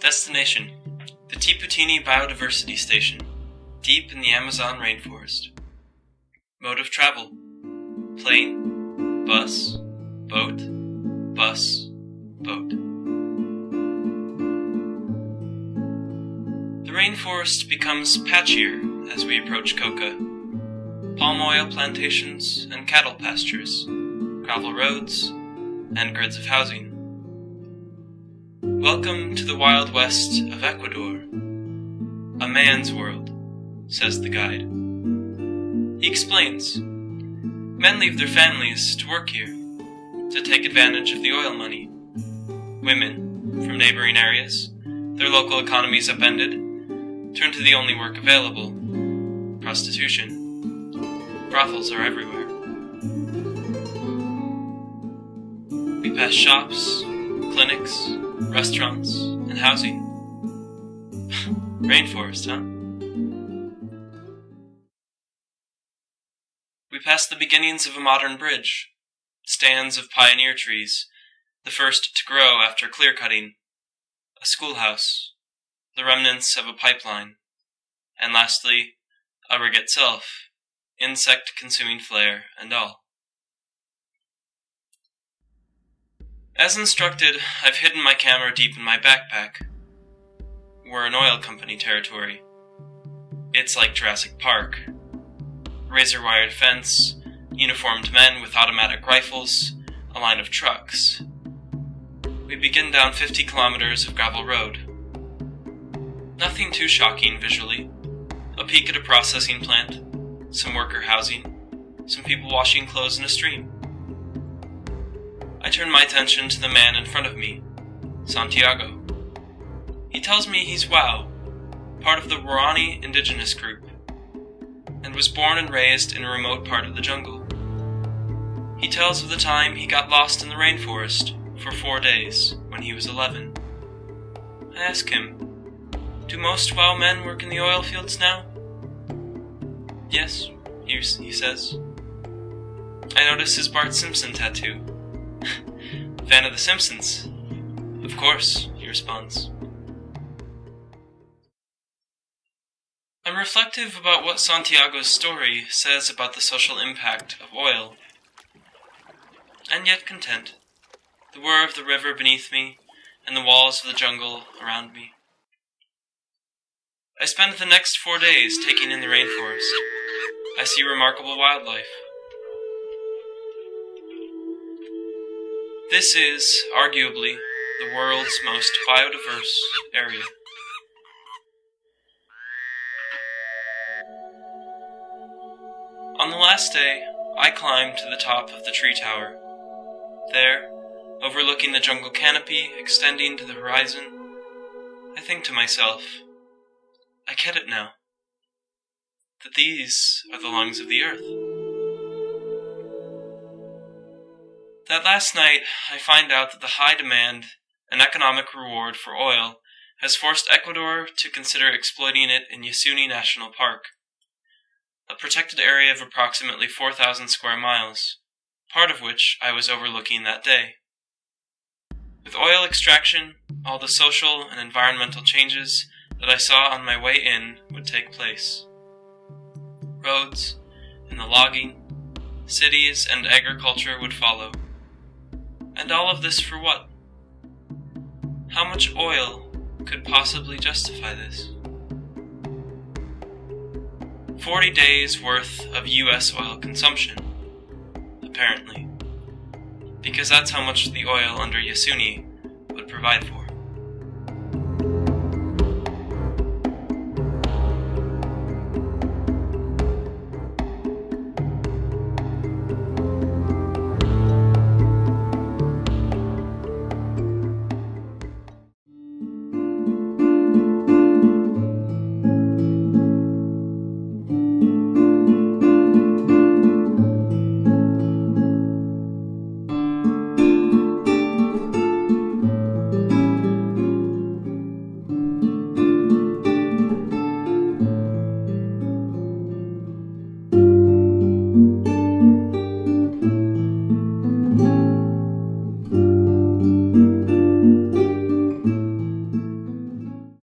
Destination: the Tiputini Biodiversity Station, deep in the Amazon rainforest. Mode of travel: plane, bus, boat, bus, boat. The rainforest becomes patchier as we approach Coca. Palm oil plantations and cattle pastures, gravel roads, and grids of housing. Welcome to the Wild West of Ecuador. A man's world, says the guide. He explains, men leave their families to work here, to take advantage of the oil money. Women, from neighboring areas, their local economies upended, turn to the only work available: prostitution. Brothels are everywhere. We pass shops, clinics, restaurants, and housing. Rainforest, huh? We pass the beginnings of a modern bridge, stands of pioneer trees, the first to grow after clear-cutting, a schoolhouse, the remnants of a pipeline, and lastly, a rig itself, insect-consuming flare and all. As instructed, I've hidden my camera deep in my backpack. We're in oil company territory. It's like Jurassic Park. Razor-wired fence, uniformed men with automatic rifles, a line of trucks. We begin down 50 kilometers of gravel road. Nothing too shocking visually. A peek at a processing plant, some worker housing, some people washing clothes in a stream. I turn my attention to the man in front of me, Santiago. He tells me he's Wow, part of the Warani indigenous group, and was born and raised in a remote part of the jungle. He tells of the time he got lost in the rainforest for 4 days when he was 11. I ask him, do most Wow men work in the oil fields now? Yes, he says. I notice his Bart Simpson tattoo. Fan of The Simpsons? Of course, he responds. I'm reflective about what Santiago's story says about the social impact of oil, and yet content. The whir of the river beneath me, and the walls of the jungle around me. I spend the next 4 days taking in the rainforest. I see remarkable wildlife. This is, arguably, the world's most biodiverse area. On the last day, I climbed to the top of the tree tower. There, overlooking the jungle canopy extending to the horizon, I think to myself, I get it now, that these are the lungs of the earth. That last night, I find out that the high demand and economic reward for oil has forced Ecuador to consider exploiting it in Yasuni National Park, a protected area of approximately 4,000 square miles, part of which I was overlooking that day. With oil extraction, all the social and environmental changes that I saw on my way in would take place. Roads, and the logging, cities, and agriculture would follow. And all of this for what? How much oil could possibly justify this? 40 days worth of US oil consumption, apparently, because that's how much the oil under Yasuni would provide for.